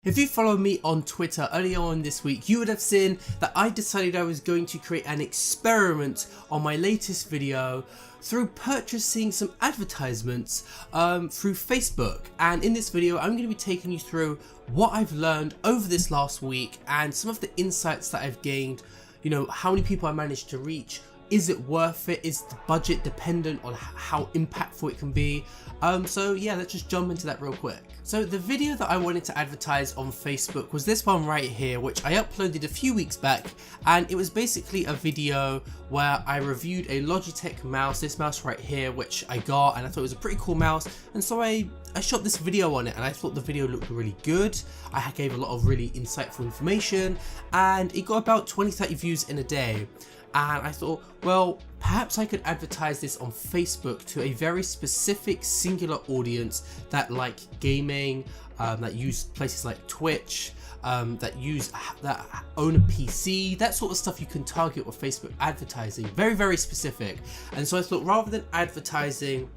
If you follow me on Twitter earlier on this week, you would have seen that I decided I was going to create an experiment on my latest video through purchasing some advertisements through Facebook. And in this video, I'm going to be taking you through what I've learned over this last week and some of the insights that I've gained. You know, how many people I managed to reach. Is it worth it? Is the budget dependent on how impactful it can be? So yeah, let's just jump into that real quick. So the video that I wanted to advertise on Facebook was this one right here, which I uploaded a few weeks back, and it was basically a video where I reviewed a Logitech mouse, this mouse right here, which I got, and I thought it was a pretty cool mouse, and so I shot this video on it, and I thought the video looked really good. I gave a lot of really insightful information, and it got about 20-30 views in a day. And I thought, well, perhaps I could advertise this on Facebook to a very specific singular audience that like gaming, that use places like Twitch, that own a PC, that sort of stuff you can target with Facebook advertising. Very, very specific. And so I thought, rather than advertising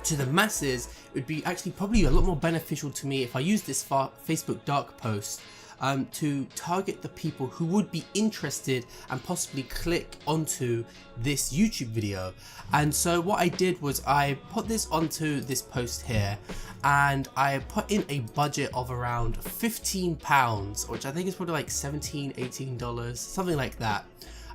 to the masses, it would be actually probably a lot more beneficial to me if I use this Facebook dark post to target the people who would be interested and possibly click onto this YouTube video. And so what I did was I put this onto this post here, and I put in a budget of around £15, which I think is probably like $17, $18, something like that.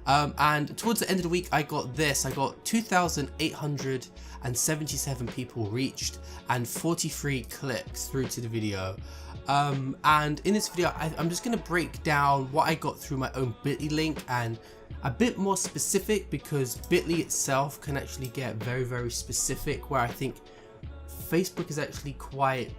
And towards the end of the week, I got 2,877 people reached and 43 clicks through to the video. And in this video, I'm just going to break down what I got through my own Bitly link, and a bit more specific, because Bitly itself can actually get very, very specific, where I think Facebook is actually quite,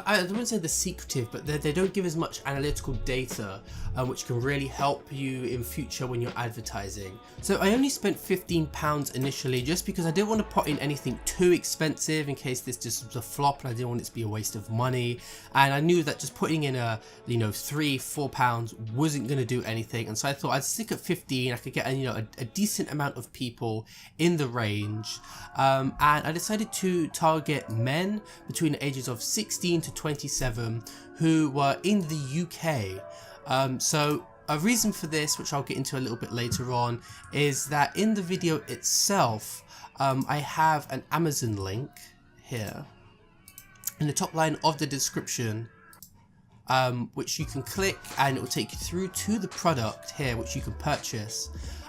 I wouldn't say they're secretive, but they don't give as much analytical data, which can really help you in future when you're advertising. So I only spent £15 initially, just because I didn't want to put in anything too expensive in case this just was a flop, and I didn't want it to be a waste of money. And I knew that just putting in a, you know, £3-4 wasn't going to do anything, and so I thought I'd stick at 15. I could get a decent amount of people in the range, and I decided to target men between the ages of 16 to 27 who were in the UK. So a reason for this, which I'll get into a little bit later on, is that in the video itself, I have an Amazon link here in the top line of the description, which you can click and it will take you through to the product here, which you can purchase.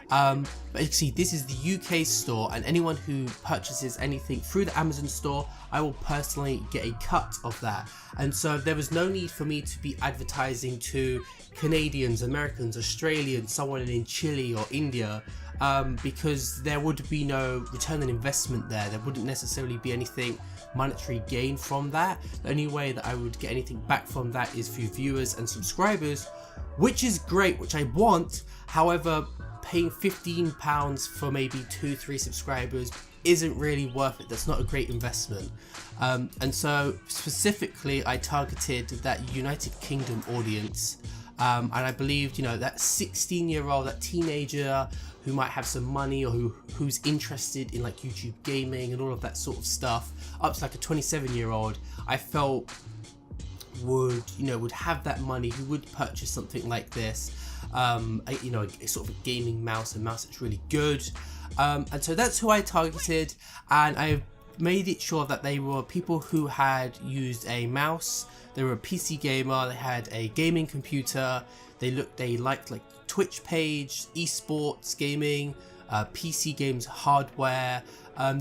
But you can see this is the UK store, and anyone who purchases anything through the Amazon store, I will personally get a cut of that. And so there was no need for me to be advertising to Canadians, Americans, Australians, someone in Chile or India, because there would be no return on investment there. There wouldn't necessarily be anything monetary gain from that. The only way that I would get anything back from that is through viewers and subscribers, which is great, which I want. However, paying £15 for maybe 2-3 subscribers isn't really worth it. That's not a great investment. And so specifically I targeted that United Kingdom audience, and I believed, you know, that 16-year-old, that teenager who might have some money, or who's interested in like YouTube gaming and all of that sort of stuff, up to like a 27-year-old, I felt would have that money, who would purchase something like this. You know, a sort of a gaming mouse, a mouse that's really good, and so that's who I targeted, and I made it sure that they were people who had used a mouse, they were a PC gamer, they had a gaming computer, they liked like Twitch page, esports gaming, PC games hardware,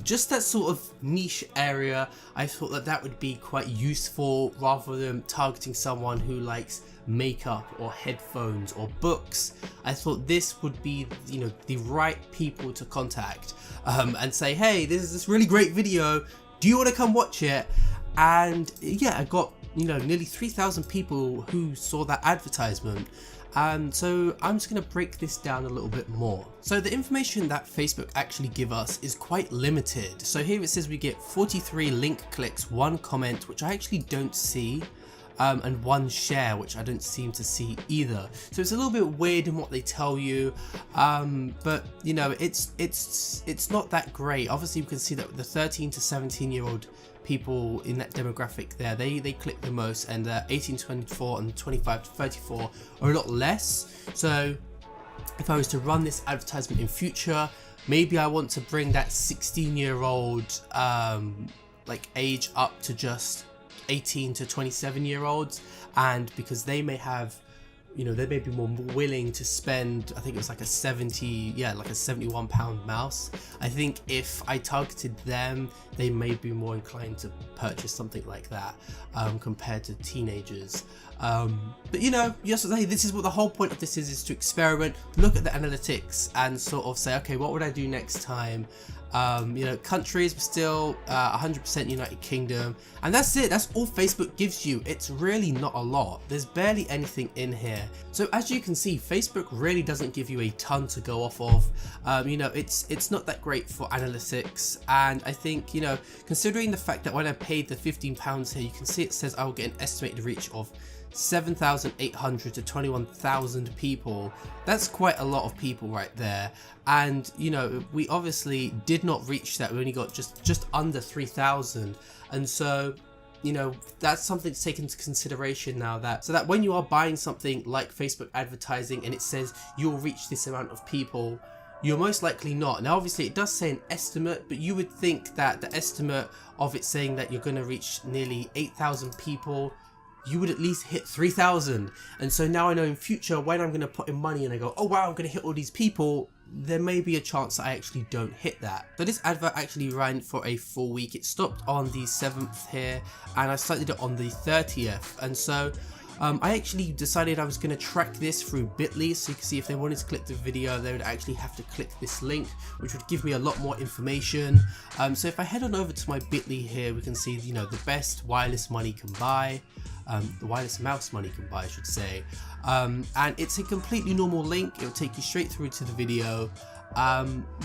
just that sort of niche area. I thought that would be quite useful, rather than targeting someone who likes makeup or headphones or books. I thought this would be, you know, the right people to contact, and say, hey, this is this really great video, do you want to come watch it? And yeah, I got, you know, nearly 3,000 people who saw that advertisement. And so I'm just going to break this down a little bit more. So the information that Facebook actually give us is quite limited. So here it says we get 43 link clicks, 1 comment, which I actually don't see, and 1 share, which I don't seem to see either. So it's a little bit weird in what they tell you, but you know, it's not that great. Obviously you can see that the 13 to 17-year-old people in that demographic there, they click the most, and 18 to 24 and 25 to 34 are a lot less. So if I was to run this advertisement in future, maybe I want to bring that 16-year-old like age up to just 18 to 27-year-olds, and because they may have, you know, they may be more willing to spend, I think it was like a 71 pound mouse. I think if I targeted them, they may be more inclined to purchase something like that compared to teenagers. But you know, yes, this is what the whole point of this is to experiment, look at the analytics and sort of say, okay, what would I do next time? You know, countries were still 100% United Kingdom, and that's it. That's all Facebook gives you. It's really not a lot. There's barely anything in here. So as you can see, Facebook really doesn't give you a ton to go off of. You know, it's not that great for analytics, and I think, you know, considering the fact that when I paid the £15 here, you can see it says I will get an estimated reach of 7,800 to 21,000 people. That's quite a lot of people right there, and you know, we obviously did not reach that. We only got just under 3,000, and so, you know, that's something to take into consideration now, so that when you are buying something like Facebook advertising and it says you'll reach this amount of people, you're most likely not. Now obviously it does say an estimate, but you would think that the estimate of it saying that you're going to reach nearly 8,000 people, you would at least hit 3,000. And so now I know in future when I'm going to put in money and I go, oh wow, I'm going to hit all these people, there may be a chance that I actually don't hit that. So this advert actually ran for a full week. It stopped on the 7th here, and I started it on the 30th. And so I actually decided I was going to track this through Bitly, so you can see if they wanted to click the video, they would actually have to click this link, which would give me a lot more information. So if I head on over to my Bitly here, we can see, you know, the best wireless money can buy. The wireless mouse money can buy, I should say, and it's a completely normal link. It will take you straight through to the video,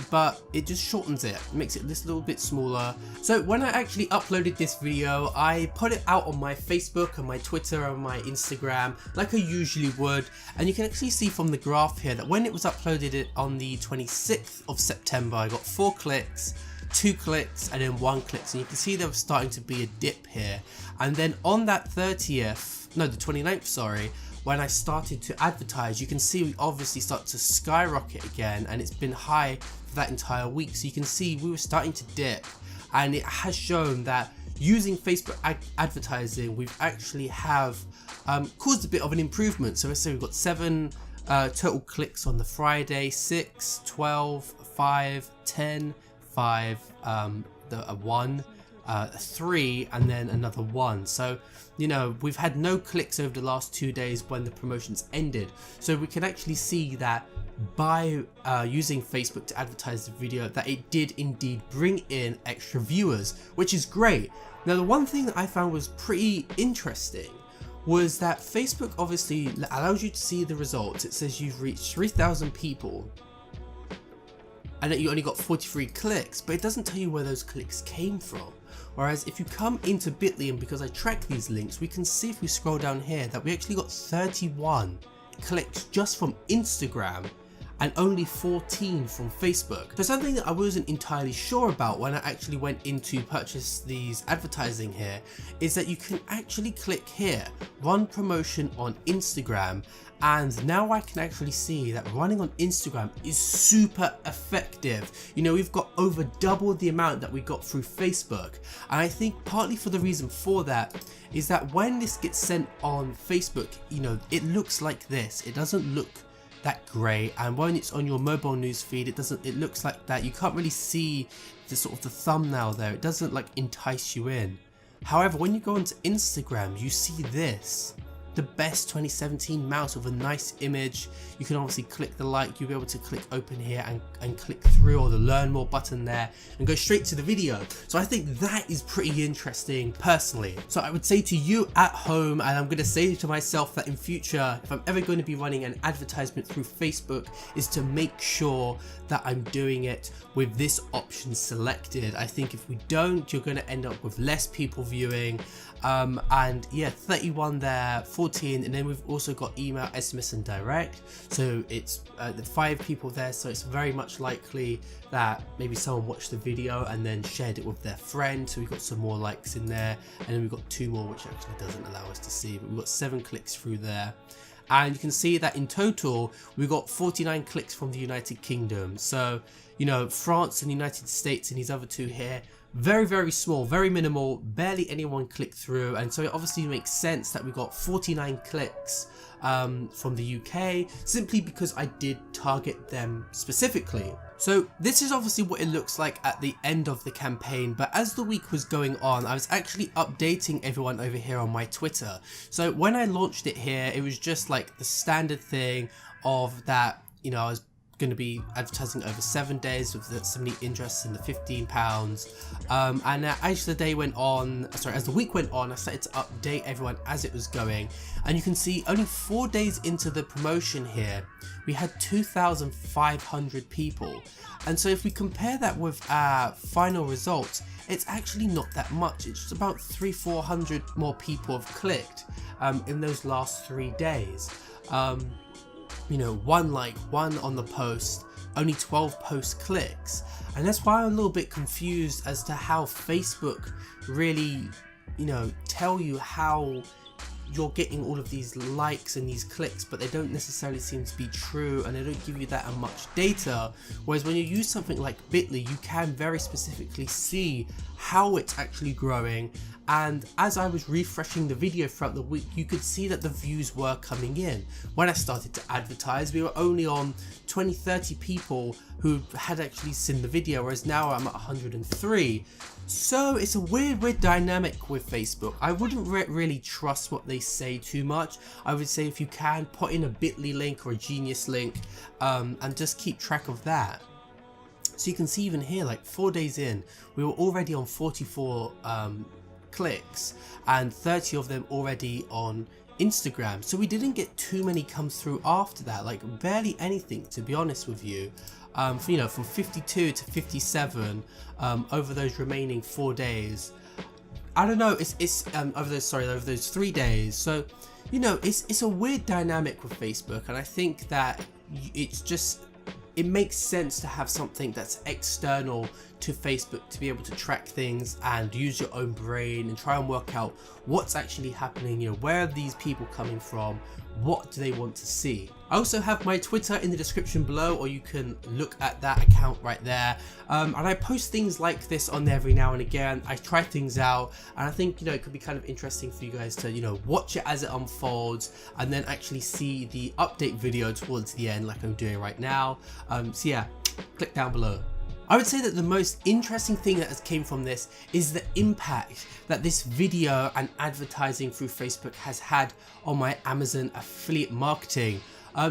but it just shortens it, makes it this little bit smaller. So when I actually uploaded this video, I put it out on my Facebook and my Twitter and my Instagram like I usually would, and you can actually see from the graph here that when it was uploaded on the 26th of September, I got 4 clicks, 2 clicks, and then 1 click. So you can see there was starting to be a dip here, and then on that the 29th, sorry, when I started to advertise, you can see we obviously start to skyrocket again, and it's been high for that entire week. So you can see we were starting to dip, and it has shown that using Facebook advertising, we've actually have caused a bit of an improvement. So let's say we've got 7 total clicks on the Friday, 6, 12, 5, 10, 5, 1, 3, and then another 1. So, you know, we've had no clicks over the last 2 days when the promotions ended. So we can actually see that by using Facebook to advertise the video, that it did indeed bring in extra viewers, which is great. Now the one thing that I found was pretty interesting was that Facebook obviously allows you to see the results. It says you've reached 3,000 people and that you only got 43 clicks, but it doesn't tell you where those clicks came from. Whereas if you come into Bitly, and because I track these links, we can see if we scroll down here that we actually got 31 clicks just from Instagram and only 14 from Facebook. So something that I wasn't entirely sure about when I actually went in to purchase these advertising here is that you can actually click here, run promotion on Instagram, and now I can actually see that running on Instagram is super effective. You know, we've got over double the amount that we got through Facebook, and I think partly for the reason for that is that when this gets sent on Facebook, you know, it looks like this. It doesn't look that great, and when it's on your mobile news feed, it looks like that. You can't really see the sort of the thumbnail there. It doesn't like entice you in. However, when you go onto Instagram, you see this, the best 2017 mouse with a nice image. You can obviously click the like, you'll be able to click open here and click through, or the learn more button there, and go straight to the video. So I think that is pretty interesting personally. So I would say to you at home, and I'm going to say to myself that in future, if I'm ever going to be running an advertisement through Facebook, is to make sure that I'm doing it with this option selected. I think if we don't, you're going to end up with less people viewing. And yeah, 31 there, 14 14, and then we've also got email, SMS and direct. So it's the 5 people there, so it's very much likely that maybe someone watched the video and then shared it with their friend, so we've got some more likes in there, and then we've got 2 more which actually doesn't allow us to see, but we've got 7 clicks through there. And you can see that in total we got 49 clicks from the United Kingdom. So, you know, France and the United States and these other 2 here, very small, very minimal, barely anyone clicked through, and so it obviously makes sense that we got 49 clicks from the UK, simply because I did target them specifically. So this is obviously what it looks like at the end of the campaign, but as the week was going on, I was actually updating everyone over here on my Twitter. So when I launched it here, it was just like the standard thing of that, you know, I was going to be advertising over 7 days with the 70 interests in the £15, and as the day went on, as the week went on, I started to update everyone as it was going, and you can see only 4 days into the promotion here we had 2,500 people, and so if we compare that with our final results, it's actually not that much. It's just about 300-400 more people have clicked in those last 3 days. You know, 1 like, 1 on the post, only 12 post clicks, and that's why I'm a little bit confused as to how Facebook really, you know, tell you how you're getting all of these likes and these clicks, but they don't necessarily seem to be true, and they don't give you that much data. Whereas when you use something like Bitly, you can very specifically see how it's actually growing. And as I was refreshing the video throughout the week, you could see that the views were coming in. When I started to advertise, we were only on 20-30 people who had actually seen the video, whereas now I'm at 103. So it's a weird dynamic with Facebook. I wouldn't really trust what they say too much. I would say if you can, put in a Bitly link or a Genius link, and just keep track of that. So you can see even here, like 4 days in, we were already on 44 clicks and 30 of them already on Instagram. So we didn't get too many come through after that, like barely anything, to be honest with you. You know, from 52 to 57 over those remaining 4 days. I don't know, it's over those 3 days. So, you know, it's a weird dynamic with Facebook, and I think that it makes sense to have something that's external to Facebook to be able to track things and use your own brain and try and work out what's actually happening, you know, where are these people coming from, what do they want to see. I also have my Twitter in the description below, or you can look at that account right there, and I post things like this on there every now and again. I try things out, and I think, you know, it could be kind of interesting for you guys to, you know, watch it as it unfolds and then actually see the update video towards the end like I'm doing right now. So yeah, click down below. I would say that the most interesting thing that has came from this is the impact that this video and advertising through Facebook has had on my Amazon affiliate marketing.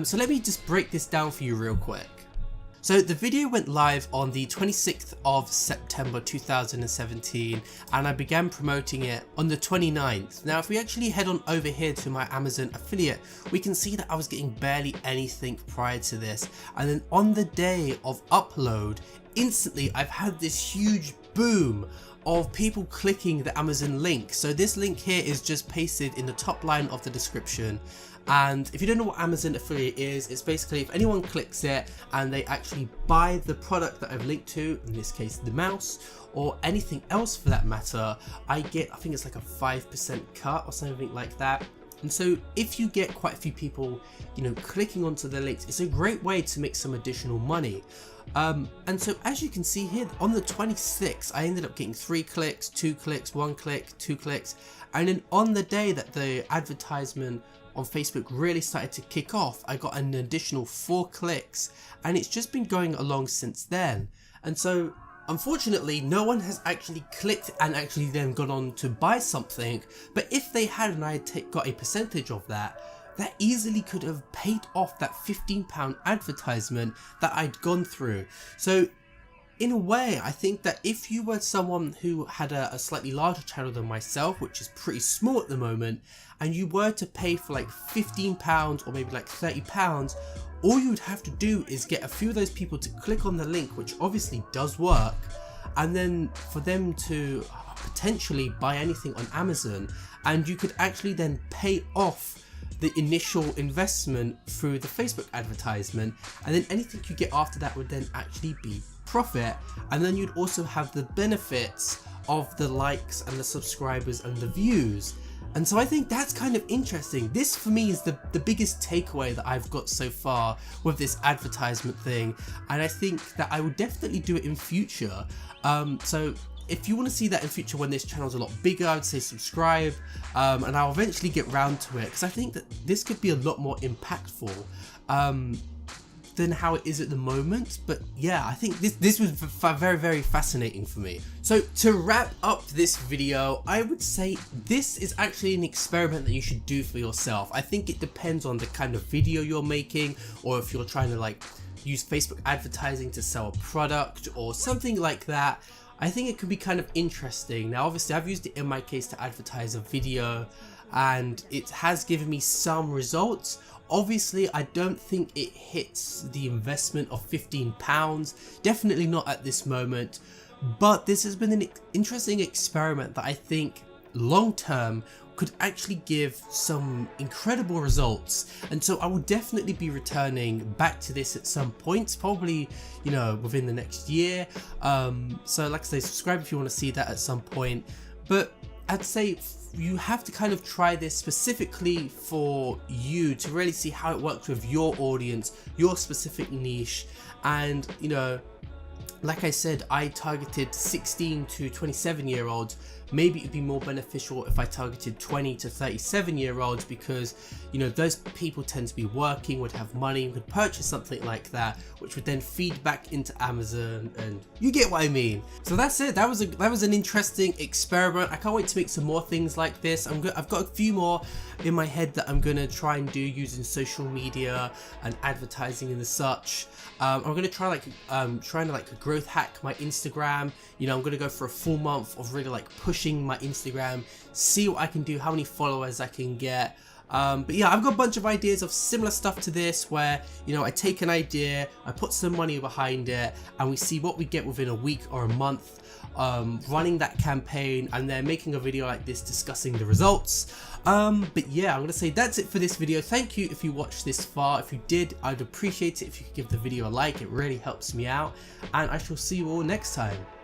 So let me just break this down for you real quick. So the video went live on the 26th of September 2017, and I began promoting it on the 29th. Now if we actually head on over here to my Amazon affiliate, we can see that I was getting barely anything prior to this, and then on the day of upload, instantly I've had this huge boom of people clicking the Amazon link. So this link here is just pasted in the top line of the description. And if you don't know what Amazon affiliate is, it's basically if anyone clicks it and they actually buy the product that I've linked to, in this case the mouse, or anything else for that matter, I get, I think it's like a 5% cut or something like that. And so if you get quite a few people, you know, clicking onto the links, it's a great way to make some additional money. And so as you can see here, on the 26th, I ended up getting 3 clicks, 2 clicks, 1 click, 2 clicks. And then on the day that the advertisement on Facebook really started to kick off, I got an additional 4 clicks, and it's just been going along since then. And so unfortunately, no one has actually clicked and actually then gone on to buy something, but if they had and I had got a percentage of that, that easily could have paid off that £15 advertisement that I'd gone through. So in a way, I think that if you were someone who had a slightly larger channel than myself, which is pretty small at the moment, and you were to pay for like £15 or maybe like £30, all you would have to do is get a few of those people to click on the link, which obviously does work, and then for them to potentially buy anything on Amazon, and you could actually then pay off the initial investment through the Facebook advertisement, and then anything you get after that would then actually be profit, and then you'd also have the benefits of the likes and the subscribers and the views. And so I think that's kind of interesting. This for me is the biggest takeaway that I've got so far with this advertisement thing, and I think that I will definitely do it in future. So if you want to see that in future when this channel's a lot bigger, I would say subscribe, and I'll eventually get round to it, because I think that this could be a lot more impactful than how it is at the moment. But yeah, I think this was very fascinating for me. So to wrap up this video, I would say this is actually an experiment that you should do for yourself. I think it depends on the kind of video you're making, or if you're trying to like use Facebook advertising to sell a product or something like that. I think it could be kind of interesting. Now obviously I've used it in my case to advertise a video, and it has given me some results. Obviously I don't think it hits the investment of £15, definitely not at this moment, but this has been an interesting experiment that I think long term could actually give some incredible results. And so I will definitely be returning back to this at some point, probably, you know, within the next year. So like I say, subscribe if you want to see that at some point. But I'd say you have to kind of try this specifically for you to really see how it works with your audience, your specific niche. And you know, like I said, I targeted 16 to 27-year-olds. Maybe it'd be more beneficial if I targeted 20 to 37-year-olds, because you know, those people tend to be working, would have money, would purchase something like that, which would then feed back into Amazon, and you get what I mean. So that's it. That was an interesting experiment. I can't wait to make some more things like this. I've got a few more in my head that I'm gonna try and do using social media and advertising and the such. I'm gonna try trying to like growth hack my Instagram. You know, I'm gonna go for a full month of really like pushing my Instagram, see what I can do, how many followers I can get. But yeah, I've got a bunch of ideas of similar stuff to this, where you know, I take an idea, I put some money behind it, and we see what we get within a week or a month, running that campaign, and then making a video like this discussing the results. But yeah, I'm gonna say that's it for this video. Thank you if you watched this far. If you did, I'd appreciate it if you could give the video a like. It really helps me out, and I shall see you all next time.